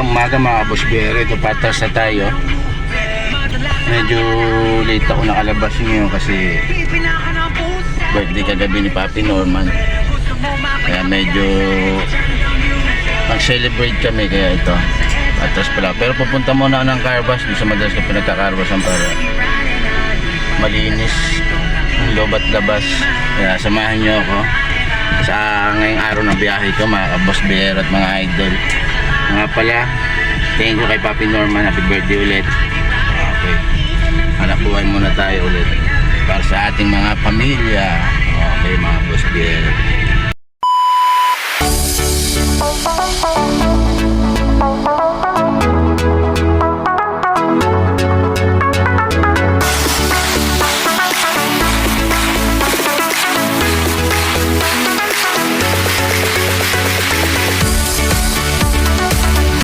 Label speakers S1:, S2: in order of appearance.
S1: magandang umaga mga Boss Biyero. Ito patas na tayo. Medyo late ako nakalabas ngayon kasi birthday kagabi ni Papi Norman. Kaya medyo mag-celebrate kami, kaya ito patas pala. Pero pupunta muna ako ng car wash. Doon sa madalas ko pinagka-car-washan para malinis ang loob at labas. Kaya samahan nyo ako sa ngayong araw ng biyahe ko mga Boss Biyero at mga idol. Nga pala, thank you kay Papi Norman. Happy birthday ulit. Okay, hanap buhay muna tayo ulit para sa ating mga pamilya. Okay mga Boss Biyero.